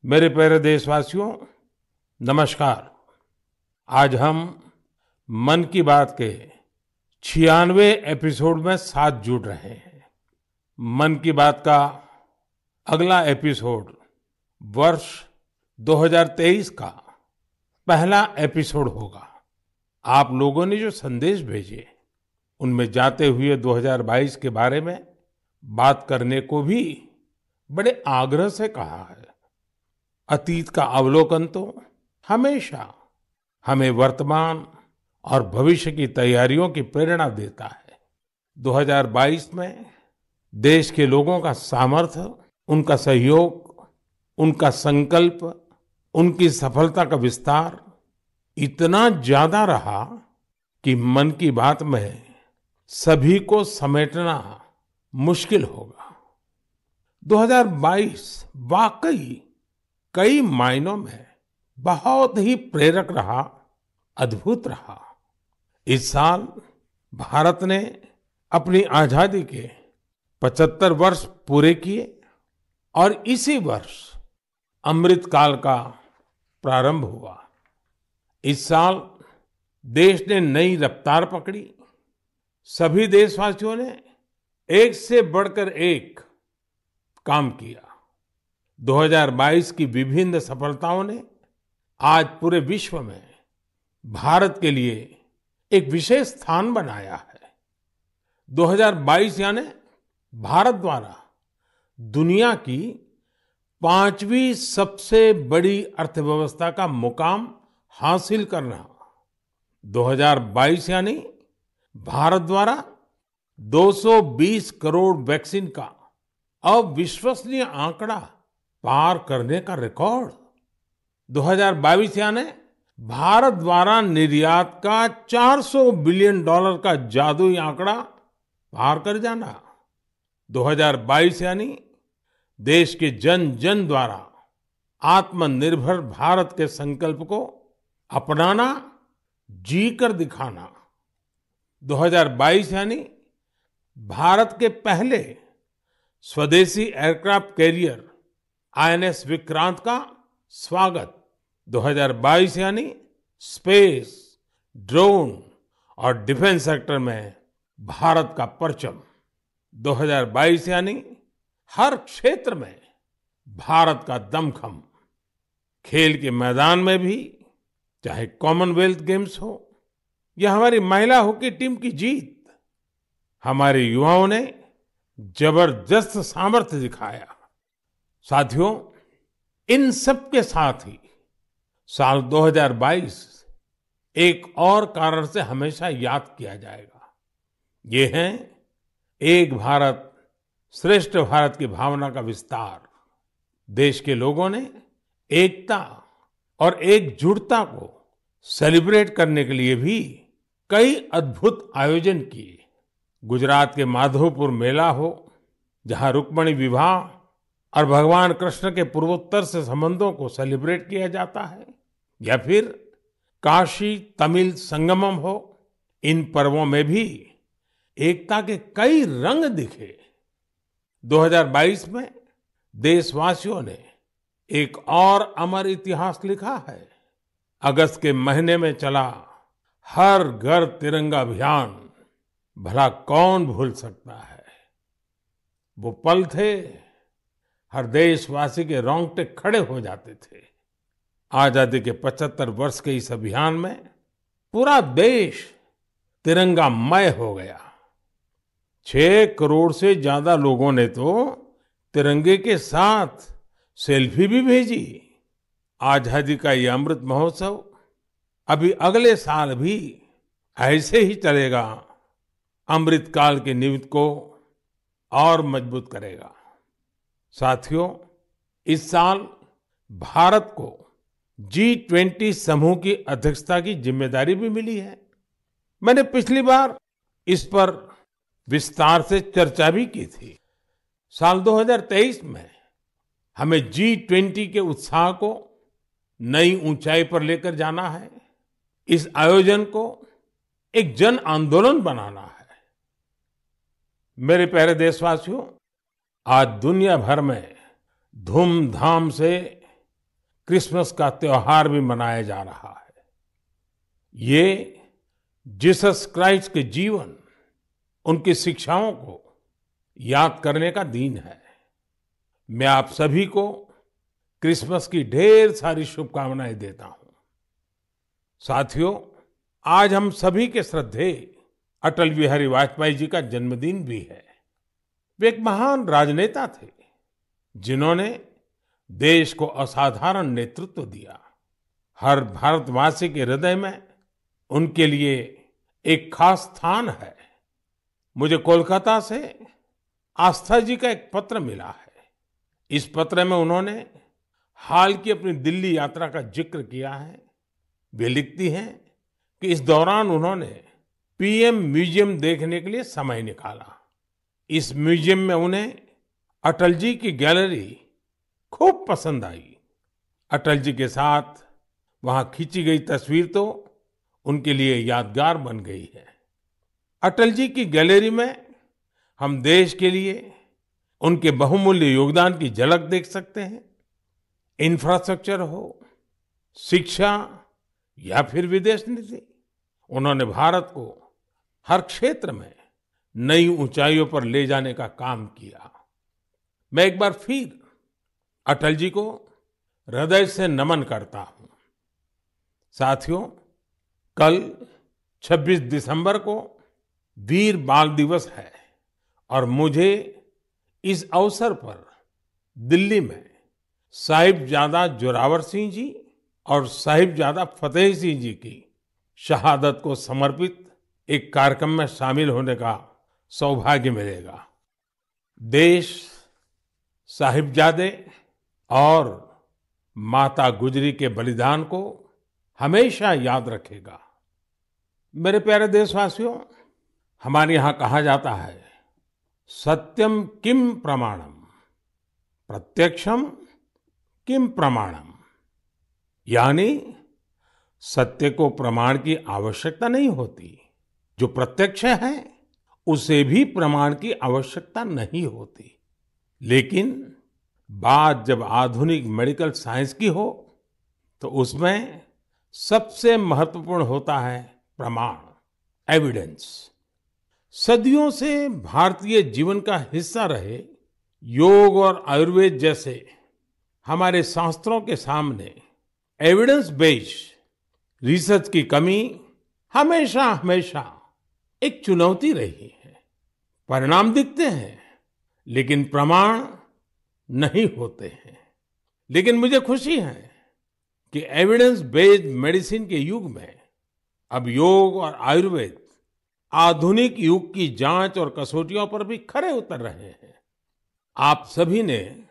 मेरे प्यारे देशवासियों, नमस्कार। आज हम मन की बात के 96वें एपिसोड में साथ जुड़ रहे हैं। मन की बात का अगला एपिसोड वर्ष 2023 का पहला एपिसोड होगा। आप लोगों ने जो संदेश भेजे उनमें जाते हुए 2022 के बारे में बात करने को भी बड़े आग्रह से कहा है। अतीत का अवलोकन तो हमेशा हमें वर्तमान और भविष्य की तैयारियों की प्रेरणा देता है। 2022 में देश के लोगों का सामर्थ्य, उनका सहयोग, उनका संकल्प, उनकी सफलता का विस्तार इतना ज्यादा रहा कि मन की बात में सभी को समेटना मुश्किल होगा। 2022 वाकई कई मायनों में बहुत ही प्रेरक रहा, अद्भुत रहा। इस साल भारत ने अपनी आजादी के 75 वर्ष पूरे किए और इसी वर्ष अमृत काल का प्रारंभ हुआ। इस साल देश ने नई रफ्तार पकड़ी। सभी देशवासियों ने एक से बढ़कर एक काम किया। 2022 की विभिन्न सफलताओं ने आज पूरे विश्व में भारत के लिए एक विशेष स्थान बनाया है। 2022 यानी भारत द्वारा दुनिया की 5वीं सबसे बड़ी अर्थव्यवस्था का मुकाम हासिल करना। 2022 यानी भारत द्वारा 220 करोड़ वैक्सीन का अविश्वसनीय आंकड़ा पार करने का रिकॉर्ड। 2022 यानी भारत द्वारा निर्यात का $400 बिलियन का जादुई आंकड़ा पार कर जाना। 2022 यानी देश के जन जन द्वारा आत्मनिर्भर भारत के संकल्प को अपनाना, जी कर दिखाना। 2022 यानी भारत के पहले स्वदेशी एयरक्राफ्ट कैरियर आईएनएस विक्रांत का स्वागत। 2022 यानी स्पेस, ड्रोन और डिफेंस सेक्टर में भारत का परचम। 2022 यानी हर क्षेत्र में भारत का दमखम। खेल के मैदान में भी, चाहे कॉमनवेल्थ गेम्स हो या हमारी महिला हॉकी टीम की जीत, हमारे युवाओं ने जबरदस्त सामर्थ्य दिखाया। साथियों, इन सब के साथ ही साल 2022 एक और कारण से हमेशा याद किया जाएगा। ये है एक भारत श्रेष्ठ भारत की भावना का विस्तार। देश के लोगों ने एकता और एकजुटता को सेलिब्रेट करने के लिए भी कई अद्भुत आयोजन किए। गुजरात के माधवपुर मेला हो, जहां रुक्मिणी विवाह और भगवान कृष्ण के पूर्वोत्तर से संबंधों को सेलिब्रेट किया जाता है, या फिर काशी तमिल संगमम हो, इन पर्वों में भी एकता के कई रंग दिखे। 2022 में देशवासियों ने एक और अमर इतिहास लिखा है। अगस्त के महीने में चला हर घर तिरंगा अभियान, भला कौन भूल सकता है। वो पल थे, हर देशवासी के रोंगटे खड़े हो जाते थे। आजादी के 75 वर्ष के इस अभियान में पूरा देश तिरंगामय हो गया। 6 करोड़ से ज्यादा लोगों ने तो तिरंगे के साथ सेल्फी भी भेजी। आजादी का ये अमृत महोत्सव अभी अगले साल भी ऐसे ही चलेगा, अमृत काल की नींव को और मजबूत करेगा। साथियों, इस साल भारत को G20 समूह की अध्यक्षता की जिम्मेदारी भी मिली है। मैंने पिछली बार इस पर विस्तार से चर्चा भी की थी। साल 2023 में हमें G20 के उत्साह को नई ऊंचाई पर लेकर जाना है। इस आयोजन को एक जन आंदोलन बनाना है। मेरे प्यारे देशवासियों, आज दुनिया भर में धूमधाम से क्रिसमस का त्योहार भी मनाया जा रहा है। ये जीसस क्राइस्ट के जीवन, उनकी शिक्षाओं को याद करने का दिन है। मैं आप सभी को क्रिसमस की ढेर सारी शुभकामनाएं देता हूं। साथियों, आज हम सभी के श्रद्धेय अटल बिहारी वाजपेयी जी का जन्मदिन भी है। वे एक महान राजनेता थे जिन्होंने देश को असाधारण नेतृत्व दिया। हर भारतवासी के हृदय में उनके लिए एक खास स्थान है। मुझे कोलकाता से आस्था जी का एक पत्र मिला है। इस पत्र में उन्होंने हाल की अपनी दिल्ली यात्रा का जिक्र किया है। वे लिखती हैं कि इस दौरान उन्होंने पीएम म्यूजियम देखने के लिए समय निकाला। इस म्यूजियम में उन्हें अटल जी की गैलरी खूब पसंद आई। अटल जी के साथ वहां खींची गई तस्वीर तो उनके लिए यादगार बन गई है। अटल जी की गैलरी में हम देश के लिए उनके बहुमूल्य योगदान की झलक देख सकते हैं। इंफ्रास्ट्रक्चर हो, शिक्षा या फिर विदेश नीति, उन्होंने भारत को हर क्षेत्र में नई ऊंचाइयों पर ले जाने का काम किया। मैं एक बार फिर अटल जी को हृदय से नमन करता हूं। साथियों, कल 26 दिसंबर को वीर बाल दिवस है और मुझे इस अवसर पर दिल्ली में साहिबजादा जोरावर सिंह जी और साहिबजादा फतेह सिंह जी की शहादत को समर्पित एक कार्यक्रम में शामिल होने का सौभाग्य मिलेगा। देश साहिबजादे और माता गुजरी के बलिदान को हमेशा याद रखेगा। मेरे प्यारे देशवासियों, हमारे यहाँ कहा जाता है, सत्यम किम प्रमाणम, प्रत्यक्षम किम प्रमाणम। यानी सत्य को प्रमाण की आवश्यकता नहीं होती, जो प्रत्यक्ष है उसे भी प्रमाण की आवश्यकता नहीं होती। लेकिन बात जब आधुनिक मेडिकल साइंस की हो तो उसमें सबसे महत्वपूर्ण होता है प्रमाण, एविडेंस। सदियों से भारतीय जीवन का हिस्सा रहे योग और आयुर्वेद जैसे हमारे शास्त्रों के सामने एविडेंस बेस्ड रिसर्च की कमी हमेशा हमेशा एक चुनौती रही है। परिणाम दिखते हैं लेकिन प्रमाण नहीं होते हैं। लेकिन मुझे खुशी है कि एविडेंस बेस्ड मेडिसिन के युग में अब योग और आयुर्वेद आधुनिक युग की जांच और कसौटियों पर भी खरे उतर रहे हैं। आप सभी ने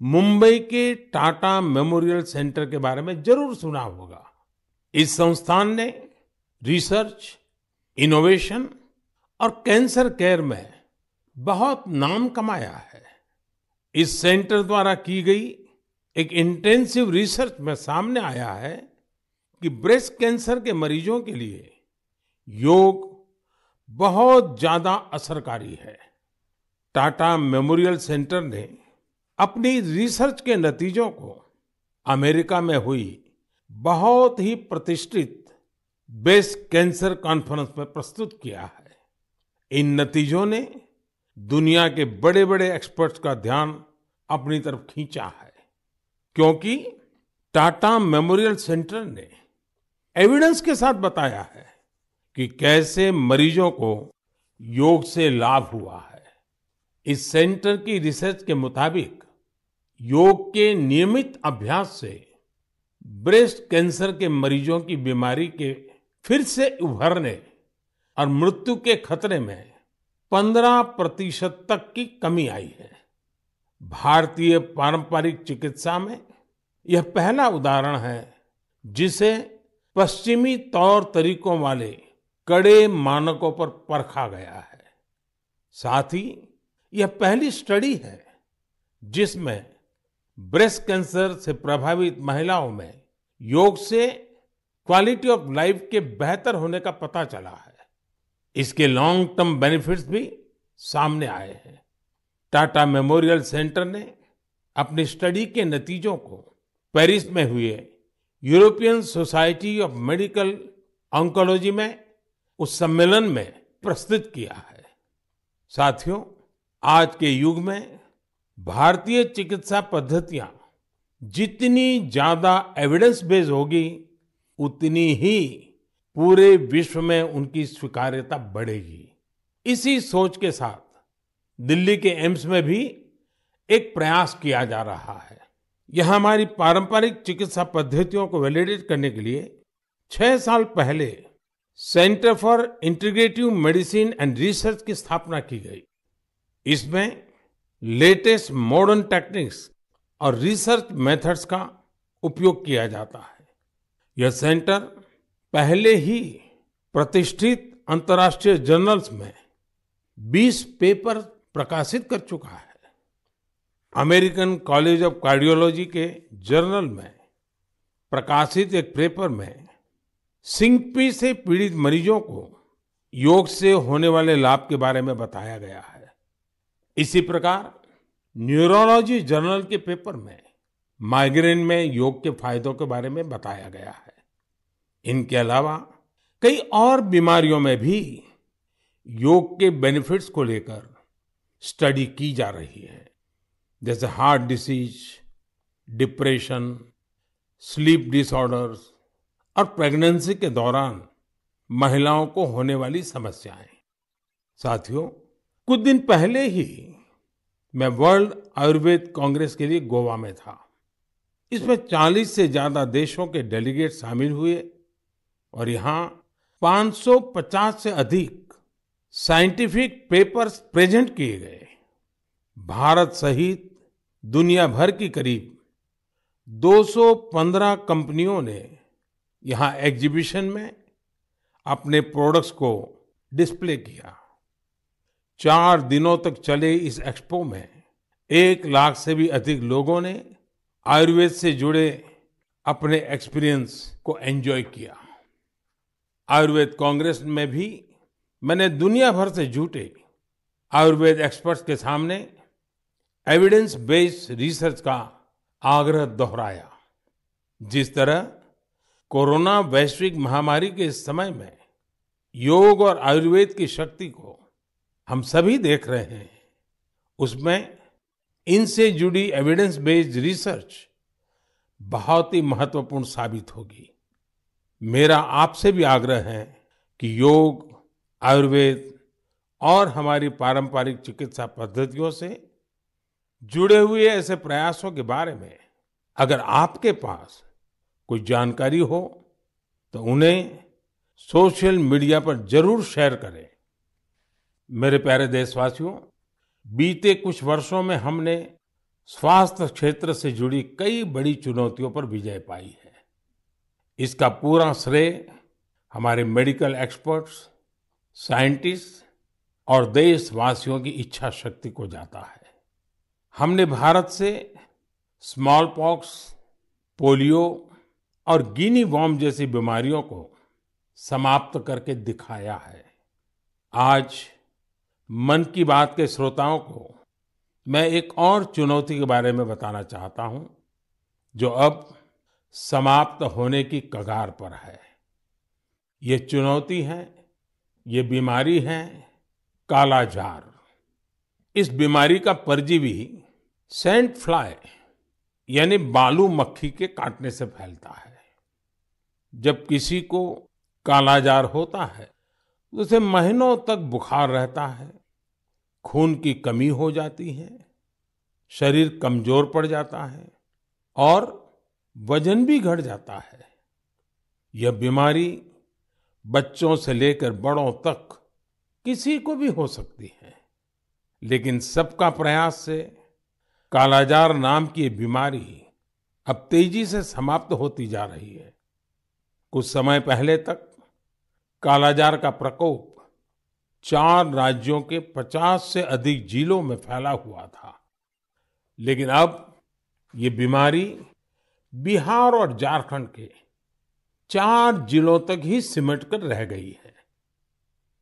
मुंबई के टाटा मेमोरियल सेंटर के बारे में जरूर सुना होगा। इस संस्थान ने रिसर्च, इनोवेशन और कैंसर केयर में बहुत नाम कमाया है। इस सेंटर द्वारा की गई एक इंटेंसिव रिसर्च में सामने आया है कि ब्रेस्ट कैंसर के मरीजों के लिए योग बहुत ज्यादा असरकारी है। टाटा मेमोरियल सेंटर ने अपनी रिसर्च के नतीजों को अमेरिका में हुई बहुत ही प्रतिष्ठित ब्रेस्ट कैंसर कॉन्फ्रेंस में प्रस्तुत किया है। इन नतीजों ने दुनिया के बड़े-बड़े एक्सपर्ट्स का ध्यान अपनी तरफ खींचा है, क्योंकि टाटा मेमोरियल सेंटर ने एविडेंस के साथ बताया है कि कैसे मरीजों को योग से लाभ हुआ है। इस सेंटर की रिसर्च के मुताबिक योग के नियमित अभ्यास से ब्रेस्ट कैंसर के मरीजों की बीमारी के फिर से उभरने और मृत्यु के खतरे में 15% तक की कमी आई है। भारतीय पारंपरिक चिकित्सा में यह पहला उदाहरण है जिसे पश्चिमी तौर तरीकों वाले कड़े मानकों पर परखा गया है। साथ ही यह पहली स्टडी है जिसमें ब्रेस्ट कैंसर से प्रभावित महिलाओं में योग से क्वालिटी ऑफ लाइफ के बेहतर होने का पता चला है। इसके लॉन्ग टर्म बेनिफिट्स भी सामने आए हैं। टाटा मेमोरियल सेंटर ने अपनी स्टडी के नतीजों को पेरिस में हुए European society of medical oncology में उस सम्मेलन में प्रस्तुत किया है। साथियों, आज के युग में भारतीय चिकित्सा पद्धतियां जितनी ज्यादा एविडेंस बेस्ड होगी, उतनी ही पूरे विश्व में उनकी स्वीकार्यता बढ़ेगी। इसी सोच के साथ दिल्ली के एम्स में भी एक प्रयास किया जा रहा है। यह हमारी पारंपरिक चिकित्सा पद्धतियों को वैलिडेट करने के लिए 6 साल पहले centre for integrative medicine and research की स्थापना की गई। इसमें लेटेस्ट मॉडर्न टेक्निक्स और रिसर्च मेथड्स का उपयोग किया जाता है। यह सेंटर पहले ही प्रतिष्ठित अंतर्राष्ट्रीय जर्नल्स में 20 पेपर प्रकाशित कर चुका है। अमेरिकन कॉलेज ऑफ कार्डियोलॉजी के जर्नल में प्रकाशित एक पेपर में सिंकपी से पीड़ित मरीजों को योग से होने वाले लाभ के बारे में बताया गया है। इसी प्रकार न्यूरोलॉजी जर्नल के पेपर में माइग्रेन में योग के फायदों के बारे में बताया गया है। इनके अलावा कई और बीमारियों में भी योग के बेनिफिट्स को लेकर स्टडी की जा रही है, जैसे heart disease, depression, sleep disorders और प्रेगनेंसी के दौरान महिलाओं को होने वाली समस्याएं। साथियों, कुछ दिन पहले ही मैं वर्ल्ड आयुर्वेद कांग्रेस के लिए गोवा में था। इसमें 40 से ज्यादा देशों के डेलीगेट शामिल हुए और यहाँ 550 से अधिक साइंटिफिक पेपर्स प्रेजेंट किए गए। भारत सहित दुनिया भर की करीब 215 कंपनियों ने यहाँ एग्जीबिशन में अपने प्रोडक्ट्स को डिस्प्ले किया। 4 दिनों तक चले इस एक्सपो में 1 लाख से भी अधिक लोगों ने आयुर्वेद से जुड़े अपने एक्सपीरियंस को एंजॉय किया। आयुर्वेद कांग्रेस में भी मैंने दुनिया भर से जुटे आयुर्वेद एक्सपर्ट्स के सामने एविडेंस बेस्ड रिसर्च का आग्रह दोहराया। जिस तरह कोरोना वैश्विक महामारी के इस समय में योग और आयुर्वेद की शक्ति को हम सभी देख रहे हैं, उसमें इनसे जुड़ी एविडेंस बेस्ड रिसर्च बहुत ही महत्वपूर्ण साबित होगी। मेरा आपसे भी आग्रह है कि योग, आयुर्वेद और हमारी पारंपरिक चिकित्सा पद्धतियों से जुड़े हुए ऐसे प्रयासों के बारे में अगर आपके पास कोई जानकारी हो तो उन्हें सोशल मीडिया पर जरूर शेयर करें। मेरे प्यारे देशवासियों, बीते कुछ वर्षों में हमने स्वास्थ्य क्षेत्र से जुड़ी कई बड़ी चुनौतियों पर विजय पाई है। इसका पूरा श्रेय हमारे मेडिकल एक्सपर्ट्स, साइंटिस्ट और देशवासियों की इच्छा शक्ति को जाता है। हमने भारत से स्मॉल पॉक्स, पोलियो और गिनी वॉर्म जैसी बीमारियों को समाप्त करके दिखाया है। आज मन की बात के श्रोताओं को मैं एक और चुनौती के बारे में बताना चाहता हूं, जो अब समाप्त होने की कगार पर है। ये चुनौती है, ये बीमारी है कालाजार। इस बीमारी का परजीवी सैंड फ्लाई यानी बालू मक्खी के काटने से फैलता है। जब किसी को कालाजार होता है तो उसे महीनों तक बुखार रहता है, खून की कमी हो जाती है, शरीर कमजोर पड़ जाता है और वजन भी घट जाता है। यह बीमारी बच्चों से लेकर बड़ों तक किसी को भी हो सकती है, लेकिन सबका प्रयास से कालाजार नाम की ये बीमारी अब तेजी से समाप्त होती जा रही है। कुछ समय पहले तक कालाजार का प्रकोप 4 राज्यों के 50 से अधिक जिलों में फैला हुआ था, लेकिन अब ये बीमारी बिहार और झारखंड के 4 जिलों तक ही सिमट कर रह गई है।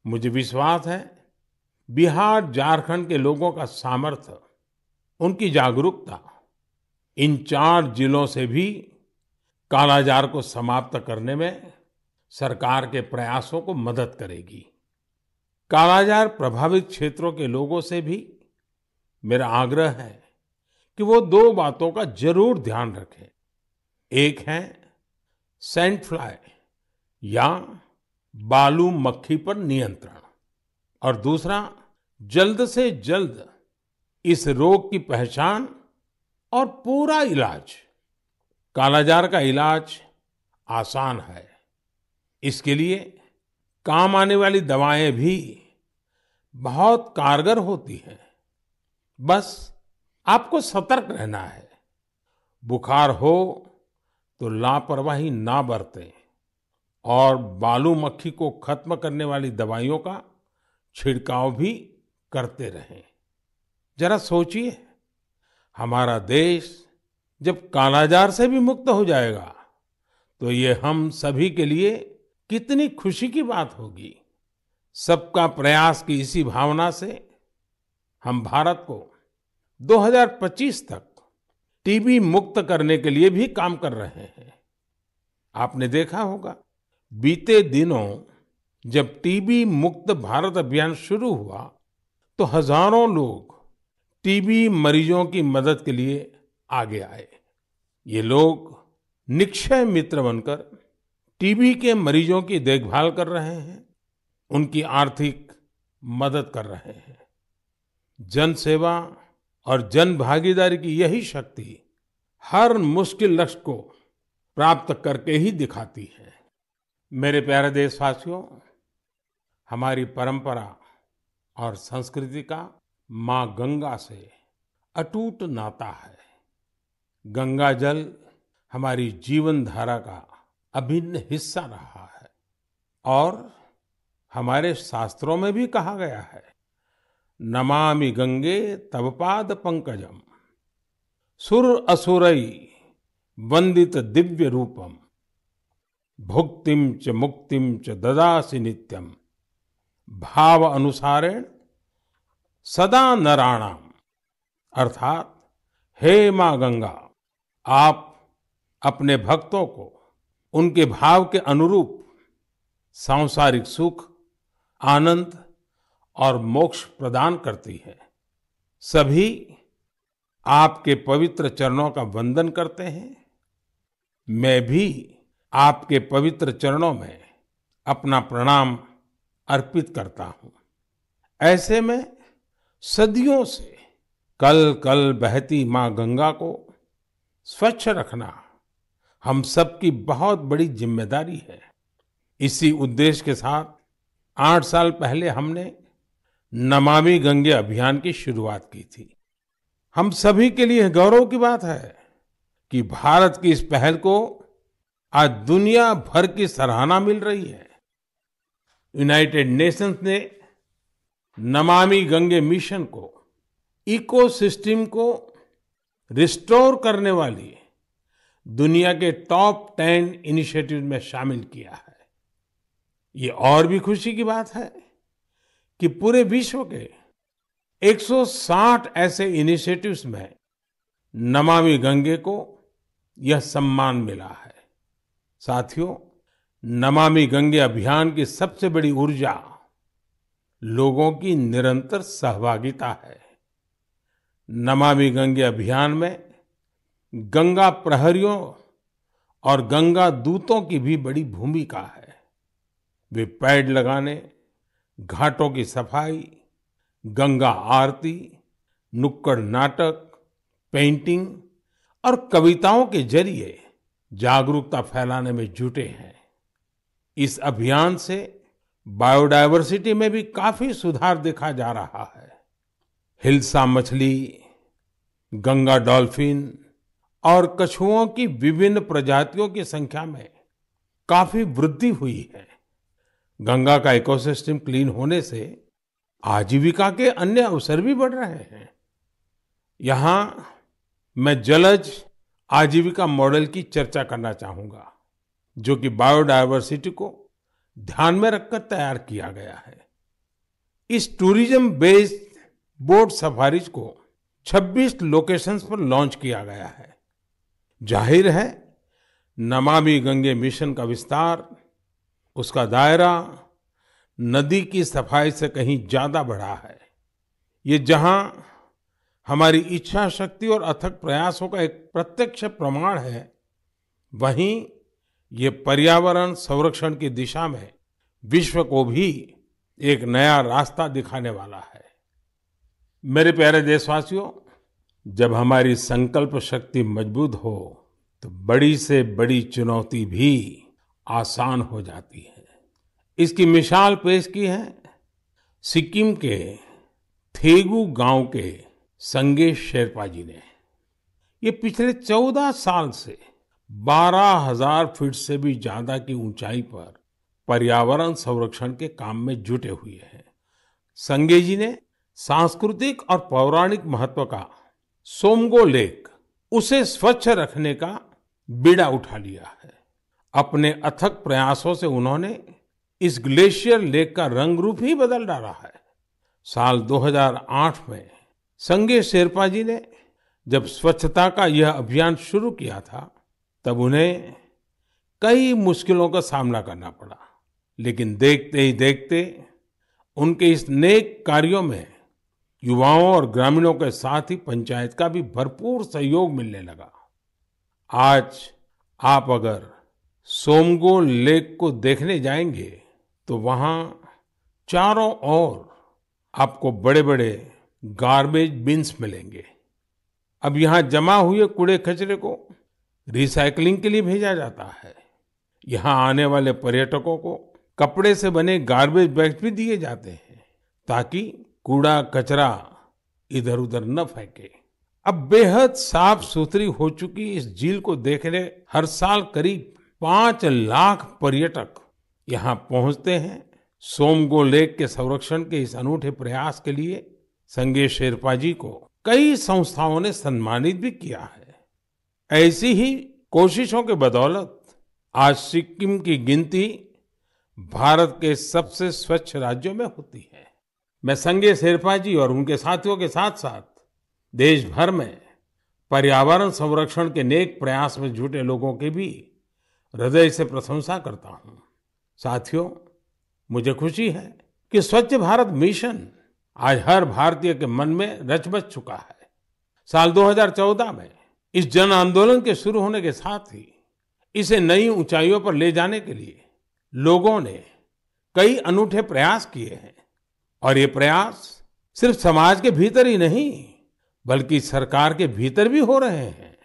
मुझे विश्वास है बिहार, झारखंड के लोगों का सामर्थ्य, उनकी जागरूकता इन 4 जिलों से भी कालाजार को समाप्त करने में सरकार के प्रयासों को मदद करेगी। कालाजार प्रभावित क्षेत्रों के लोगों से भी मेरा आग्रह है कि वो 2 बातों का जरूर ध्यान रखें। एक है सैंड फ्लाई या बालू मक्खी पर नियंत्रण और दूसरा जल्द से जल्द इस रोग की पहचान और पूरा इलाज। कालाजार का इलाज आसान है। इसके लिए काम आने वाली दवाएं भी बहुत कारगर होती हैं। बस आपको सतर्क रहना है। बुखार हो तो लापरवाही ना बरतें और बालू मक्खी को खत्म करने वाली दवाइयों का छिड़काव भी करते रहें। जरा सोचिए, हमारा देश जब कालाजार से भी मुक्त हो जाएगा तो ये हम सभी के लिए कितनी खुशी की बात होगी। सबका प्रयास की इसी भावना से हम भारत को 2025 तक टीबी मुक्त करने के लिए भी काम कर रहे हैं। आपने देखा होगा, बीते दिनों जब टीबी मुक्त भारत अभियान शुरू हुआ तो हजारों लोग टीबी मरीजों की मदद के लिए आगे आए। ये लोग निक्षय मित्र बनकर टीबी के मरीजों की देखभाल कर रहे हैं, उनकी आर्थिक मदद कर रहे हैं। जन सेवा और जन भागीदारी की यही शक्ति हर मुश्किल लक्ष्य को प्राप्त करके ही दिखाती है। मेरे प्यारे देशवासियों, हमारी परंपरा और संस्कृति का मां गंगा से अटूट नाता है। गंगा जल हमारी जीवन धारा का अभिन्न हिस्सा रहा है और हमारे शास्त्रों में भी कहा गया है, नमामि गंगे तव पाद पंकजम सुर असुरई वंदित दिव्य रूपम भुक्तिम च मुक्तिम च ददासि नित्यम भाव अनुसारेण सदा नराणाम। अर्थात, हे मां गंगा, आप अपने भक्तों को उनके भाव के अनुरूप सांसारिक सुख, आनंद और मोक्ष प्रदान करती है। सभी आपके पवित्र चरणों का वंदन करते हैं। मैं भी आपके पवित्र चरणों में अपना प्रणाम अर्पित करता हूं। ऐसे में सदियों से कल कल बहती मां गंगा को स्वच्छ रखना हम सबकी बहुत बड़ी जिम्मेदारी है। इसी उद्देश्य के साथ 8 साल पहले हमने नमामि गंगे अभियान की शुरुआत की थी। हम सभी के लिए गौरव की बात है कि भारत की इस पहल को आज दुनिया भर की सराहना मिल रही है। यूनाइटेड नेशंस ने नमामि गंगे मिशन को इकोसिस्टम को रिस्टोर करने वाली दुनिया के टॉप 10 इनिशिएटिव में शामिल किया है। ये और भी खुशी की बात है कि पूरे विश्व के 160 ऐसे इनिशिएटिव्स में नमामि गंगे को यह सम्मान मिला है। साथियों, नमामि गंगे अभियान की सबसे बड़ी ऊर्जा लोगों की निरंतर सहभागिता है। नमामि गंगे अभियान में गंगा प्रहरियों और गंगा दूतों की भी बड़ी भूमिका है। वे पेड़ लगाने, घाटों की सफाई, गंगा आरती, नुक्कड़ नाटक, पेंटिंग और कविताओं के जरिए जागरूकता फैलाने में जुटे हैं। इस अभियान से बायोडायवर्सिटी में भी काफी सुधार देखा जा रहा है। हिल्सा मछली, गंगा डॉल्फिन और कछुओं की विभिन्न प्रजातियों की संख्या में काफी वृद्धि हुई है। गंगा का इकोसिस्टम क्लीन होने से आजीविका के अन्य अवसर भी बढ़ रहे हैं। यहाँ मैं जलज आजीविका मॉडल की चर्चा करना चाहूंगा, जो कि बायोडायवर्सिटी को ध्यान में रखकर तैयार किया गया है। इस टूरिज्म बेस्ड बोट सफारीज को 26 लोकेशंस पर लॉन्च किया गया है। जाहिर है, नमामि गंगे मिशन का विस्तार, उसका दायरा नदी की सफाई से कहीं ज्यादा बढ़ा है। ये जहां हमारी इच्छा शक्ति और अथक प्रयासों का एक प्रत्यक्ष प्रमाण है, वहीं ये पर्यावरण संरक्षण की दिशा में विश्व को भी एक नया रास्ता दिखाने वाला है। मेरे प्यारे देशवासियों, जब हमारी संकल्प शक्ति मजबूत हो तो बड़ी से बड़ी चुनौती भी आसान हो जाती है। इसकी मिसाल पेश की है सिक्किम के थेगू गांव के संगे शेरपा जी ने। ये पिछले 14 साल से 12,000 फीट से भी ज्यादा की ऊंचाई पर पर्यावरण संरक्षण के काम में जुटे हुए हैं। संगे जी ने सांस्कृतिक और पौराणिक महत्व का सोमगो लेक, उसे स्वच्छ रखने का बीड़ा उठा लिया है। अपने अथक प्रयासों से उन्होंने इस ग्लेशियर लेक का रंग रूप ही बदल डाला है। साल 2008 में संगे शेरपा जी ने जब स्वच्छता का यह अभियान शुरू किया था, तब उन्हें कई मुश्किलों का सामना करना पड़ा, लेकिन देखते ही देखते उनके इस नेक कार्यों में युवाओं और ग्रामीणों के साथ ही पंचायत का भी भरपूर सहयोग मिलने लगा। आज आप अगर सोमगो लेक को देखने जाएंगे तो वहां चारों ओर आपको बड़े-बड़े गार्बेज बिन्स मिलेंगे। अब यहाँ जमा हुए कूड़े कचरे को रिसाइकलिंग के लिए भेजा जाता है। यहाँ आने वाले पर्यटकों को कपड़े से बने गार्बेज बैग्स भी दिए जाते हैं, ताकि कूड़ा कचरा इधर उधर न फेंके। अब बेहद साफ सुथरी हो चुकी इस झील को देखने हर साल करीब 5 लाख पर्यटक यहाँ पहुंचते हैं। सोमगो लेक के संरक्षण के इस अनूठे प्रयास के लिए संगे शेरपा जी को कई संस्थाओं ने सम्मानित भी किया है। ऐसी ही कोशिशों के बदौलत आज सिक्किम की गिनती भारत के सबसे स्वच्छ राज्यों में होती है। मैं संगे शेरपा जी और उनके साथियों के साथ साथ देश भर में पर्यावरण संरक्षण के नेक प्रयास में जुटे लोगों की भी हृदय से प्रशंसा करता हूं। साथियों, मुझे खुशी है कि स्वच्छ भारत मिशन आज हर भारतीय के मन में रच बस चुका है। साल 2014 में इस जन आंदोलन के शुरू होने के साथ ही इसे नई ऊंचाइयों पर ले जाने के लिए लोगों ने कई अनूठे प्रयास किए हैं। और ये प्रयास सिर्फ समाज के भीतर ही नहीं, बल्कि सरकार के भीतर भी हो रहे हैं।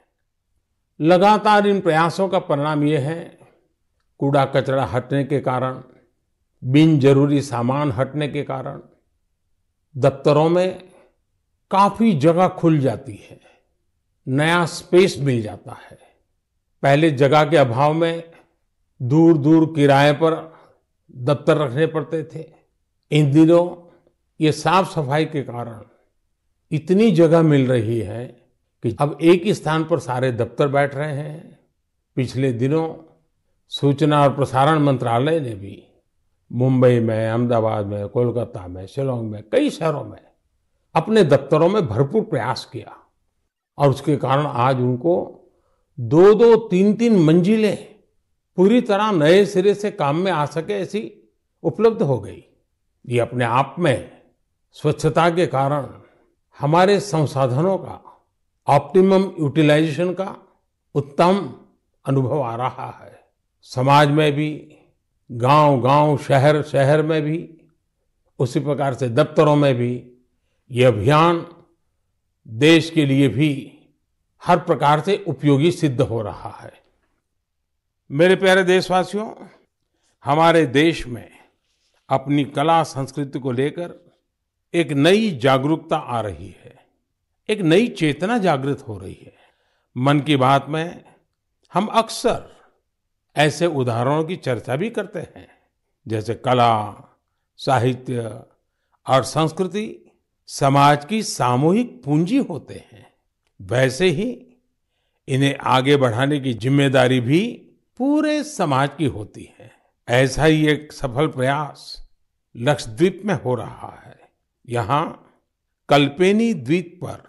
लगातार इन प्रयासों का परिणाम ये है, कूड़ा कचरा हटने के कारण, बिन जरूरी सामान हटने के कारण दफ्तरों में काफी जगह खुल जाती है, नया स्पेस मिल जाता है। पहले जगह के अभाव में दूर दूर किराए पर दफ्तर रखने पड़ते थे। इन दिनों ये साफ सफाई के कारण इतनी जगह मिल रही है कि अब एक ही स्थान पर सारे दफ्तर बैठ रहे हैं। पिछले दिनों सूचना और प्रसारण मंत्रालय ने भी मुंबई में, अहमदाबाद में, कोलकाता में, शिलांग में, कई शहरों में अपने दफ्तरों में भरपूर प्रयास किया और उसके कारण आज उनको 2-2, 3-3 मंजिलें पूरी तरह नए सिरे से काम में आ सके ऐसी उपलब्ध हो गई। ये अपने आप में स्वच्छता के कारण हमारे संसाधनों का ऑप्टिमम यूटिलाइजेशन का उत्तम अनुभव आ रहा है। समाज में भी, गांव-गांव, शहर-शहर में भी, उसी प्रकार से दफ्तरों में भी ये अभियान देश के लिए भी हर प्रकार से उपयोगी सिद्ध हो रहा है। मेरे प्यारे देशवासियों, हमारे देश में अपनी कला संस्कृति को लेकर एक नई जागरूकता आ रही है, एक नई चेतना जागृत हो रही है। मन की बात में हम अक्सर ऐसे उदाहरणों की चर्चा भी करते हैं, जैसे कला, साहित्य और संस्कृति समाज की सामूहिक पूंजी होते हैं। वैसे ही इन्हें आगे बढ़ाने की जिम्मेदारी भी पूरे समाज की होती है। ऐसा ही एक सफल प्रयास लक्षद्वीप में हो रहा है। यहाँ कल्पेनी द्वीप पर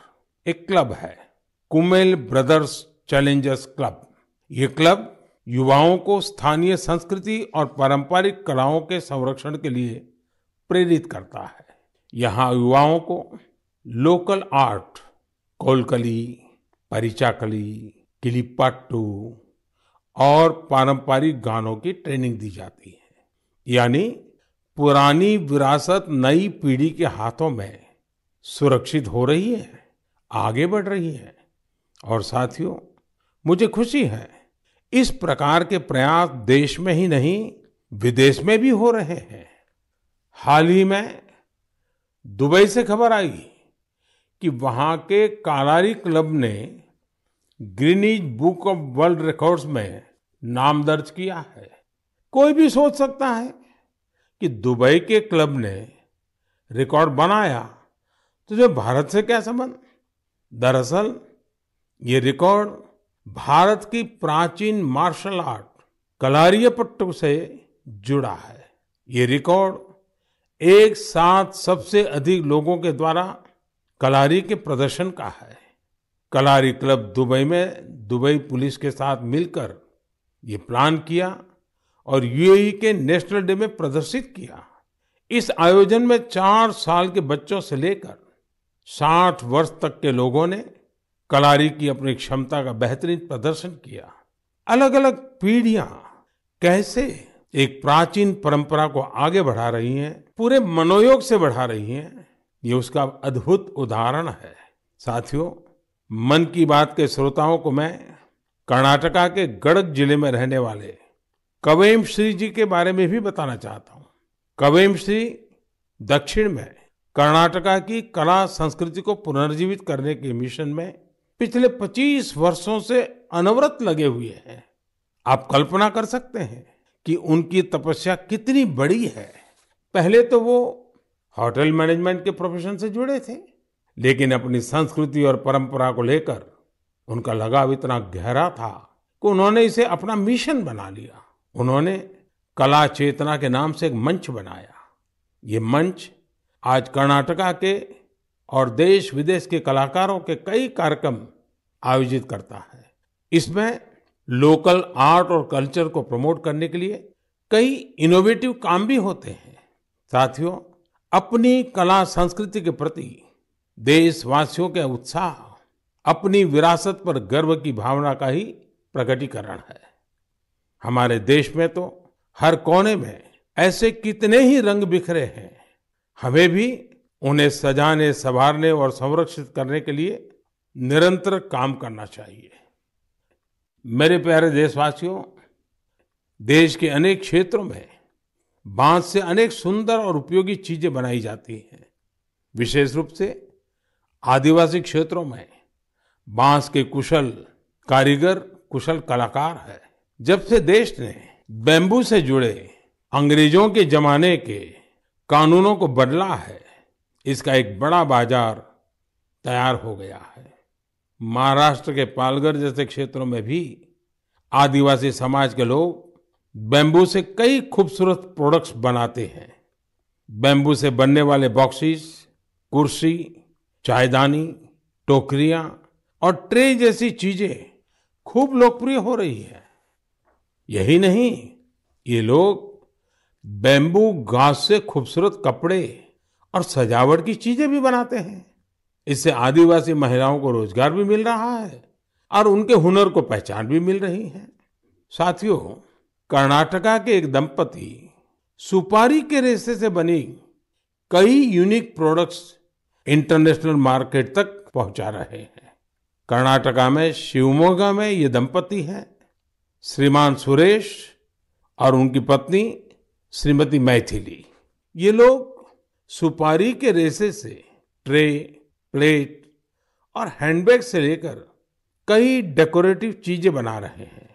एक क्लब है, कुमेल ब्रदर्स चैलेंजर्स क्लब। ये क्लब युवाओं को स्थानीय संस्कृति और पारंपरिक कलाओं के संरक्षण के लिए प्रेरित करता है। यहाँ युवाओं को लोकल आर्ट, कोलकली, परिचाकली, किलिप्पाट्टू और पारंपरिक गानों की ट्रेनिंग दी जाती है। यानी पुरानी विरासत नई पीढ़ी के हाथों में सुरक्षित हो रही है, आगे बढ़ रही है। और साथियों, मुझे खुशी है इस प्रकार के प्रयास देश में ही नहीं विदेश में भी हो रहे हैं। हाल ही में दुबई से खबर आई कि वहां के कलारी क्लब ने Guinness book of world records में नाम दर्ज किया है। कोई भी सोच सकता है कि दुबई के क्लब ने रिकॉर्ड बनाया तो जो भारत से क्या संबंध। दरअसल ये रिकॉर्ड भारत की प्राचीन मार्शल आर्ट कलारियपट्टू से जुड़ा है। ये रिकॉर्ड एक साथ सबसे अधिक लोगों के द्वारा कलारी के प्रदर्शन का है। कलारी क्लब दुबई में दुबई पुलिस के साथ मिलकर ये प्लान किया और यूएई के नेशनल डे में प्रदर्शित किया। इस आयोजन में 4 साल के बच्चों से लेकर 60 वर्ष तक के लोगों ने कलारी की अपनी क्षमता का बेहतरीन प्रदर्शन किया। अलग अलग पीढ़ियां कैसे एक प्राचीन परंपरा को आगे बढ़ा रही हैं, पूरे मनोयोग से बढ़ा रही हैं, ये उसका अद्भुत उदाहरण है। साथियों, मन की बात के श्रोताओं को मैं कर्नाटका के गडक जिले में रहने वाले कवेम श्री जी के बारे में भी बताना चाहता हूँ। कवेम श्री दक्षिण में कर्नाटका की कला संस्कृति को पुनर्जीवित करने के मिशन में पिछले 25 वर्षों से अनवरत लगे हुए हैं। आप कल्पना कर सकते हैं कि उनकी तपस्या कितनी बड़ी है। पहले तो वो होटल मैनेजमेंट के प्रोफेशन से जुड़े थे, लेकिन अपनी संस्कृति और परंपरा को लेकर उनका लगाव इतना गहरा था कि उन्होंने इसे अपना मिशन बना लिया। उन्होंने कला चेतना के नाम से एक मंच बनाया। ये मंच आज कर्नाटका के और देश विदेश के कलाकारों के कई कार्यक्रम आयोजित करता है। इसमें लोकल आर्ट और कल्चर को प्रमोट करने के लिए कई इनोवेटिव काम भी होते हैं। साथियों, अपनी कला संस्कृति के प्रति देशवासियों के उत्साह अपनी विरासत पर गर्व की भावना का ही प्रकटीकरण है। हमारे देश में तो हर कोने में ऐसे कितने ही रंग बिखरे हैं। हमें भी उन्हें सजाने, संवारने और संरक्षित करने के लिए निरंतर काम करना चाहिए। मेरे प्यारे देशवासियों, देश के अनेक क्षेत्रों में बांस से अनेक सुंदर और उपयोगी चीजें बनाई जाती हैं। विशेष रूप से आदिवासी क्षेत्रों में बांस के कुशल कारीगर कुशल कलाकार है। जब से देश ने बैम्बू से जुड़े अंग्रेजों के जमाने के कानूनों को बदला है, इसका एक बड़ा बाजार तैयार हो गया है। महाराष्ट्र के पालघर जैसे क्षेत्रों में भी आदिवासी समाज के लोग बैम्बू से कई खूबसूरत प्रोडक्ट्स बनाते हैं। बैम्बू से बनने वाले बॉक्सेस, कुर्सी, चायदानी, टोकरियां और ट्रे जैसी चीजें खूब लोकप्रिय हो रही है। यही नहीं, ये लोग बैम्बू घास से खूबसूरत कपड़े और सजावट की चीजें भी बनाते हैं। इससे आदिवासी महिलाओं को रोजगार भी मिल रहा है और उनके हुनर को पहचान भी मिल रही है। साथियों, कर्नाटका के एक दंपति सुपारी के रेशे से बनी कई यूनिक प्रोडक्ट्स इंटरनेशनल मार्केट तक पहुंचा रहे हैं। कर्नाटका में शिवमोगा में ये दंपति हैं, श्रीमान सुरेश और उनकी पत्नी श्रीमती मैथिली। ये लोग सुपारी के रेशे से ट्रे, प्लेट और हैंडबैग से लेकर कई डेकोरेटिव चीजें बना रहे हैं।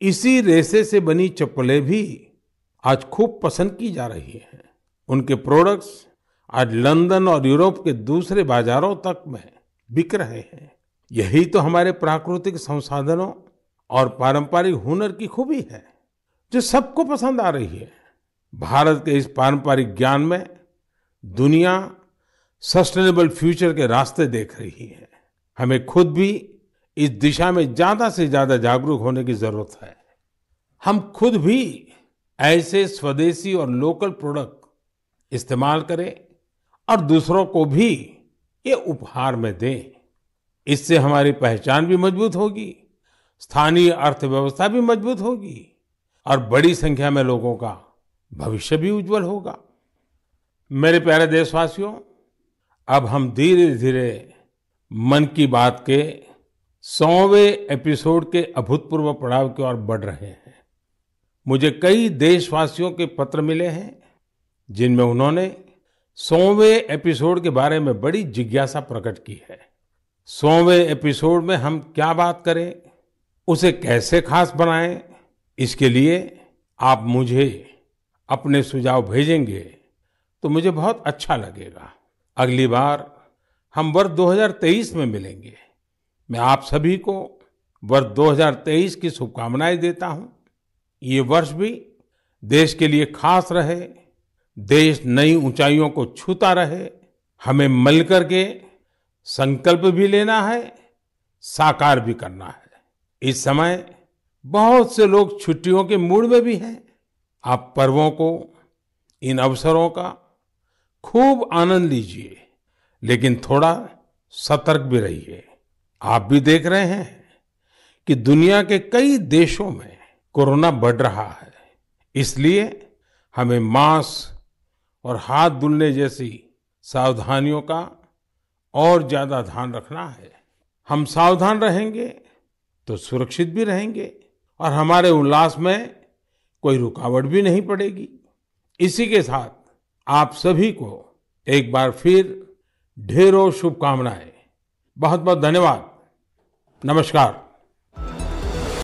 इसी रेशे से बनी चप्पलें भी आज खूब पसंद की जा रही हैं। उनके प्रोडक्ट्स आज लंदन और यूरोप के दूसरे बाजारों तक में बिक रहे हैं। यही तो हमारे प्राकृतिक संसाधनों और पारंपरिक हुनर की खूबी है, जो सबको पसंद आ रही है। भारत के इस पारंपरिक ज्ञान में दुनिया सस्टेनेबल फ्यूचर के रास्ते देख रही है। हमें खुद भी इस दिशा में ज्यादा से ज्यादा जागरूक होने की जरूरत है। हम खुद भी ऐसे स्वदेशी और लोकल प्रोडक्ट इस्तेमाल करें और दूसरों को भी ये उपहार में दें। इससे हमारी पहचान भी मजबूत होगी, स्थानीय अर्थव्यवस्था भी मजबूत होगी और बड़ी संख्या में लोगों का भविष्य भी उज्जवल होगा। मेरे प्यारे देशवासियों, अब हम धीरे धीरे मन की बात के 100वें एपिसोड के अभूतपूर्व पड़ाव की ओर बढ़ रहे हैं। मुझे कई देशवासियों के पत्र मिले हैं जिनमें उन्होंने 100वें एपिसोड के बारे में बड़ी जिज्ञासा प्रकट की है। 100वें एपिसोड में हम क्या बात करें, उसे कैसे खास बनाएं, इसके लिए आप मुझे अपने सुझाव भेजेंगे तो मुझे बहुत अच्छा लगेगा। अगली बार हम वर्ष 2023 में मिलेंगे। मैं आप सभी को वर्ष 2023 की शुभकामनाएं देता हूं। ये वर्ष भी देश के लिए खास रहे, देश नई ऊंचाइयों को छूता रहे। हमें मिलकर के संकल्प भी लेना है, साकार भी करना है। इस समय बहुत से लोग छुट्टियों के मूड में भी हैं। आप पर्वों को, इन अवसरों का खूब आनंद लीजिए, लेकिन थोड़ा सतर्क भी रहिए। आप भी देख रहे हैं कि दुनिया के कई देशों में कोरोना बढ़ रहा है। इसलिए हमें मास्क और हाथ धुलने जैसी सावधानियों का और ज्यादा ध्यान रखना है। हम सावधान रहेंगे तो सुरक्षित भी रहेंगे और हमारे उल्लास में कोई रुकावट भी नहीं पड़ेगी। इसी के साथ आप सभी को एक बार फिर ढेरों शुभकामनाएं। बहुत बहुत धन्यवाद। नमस्कार।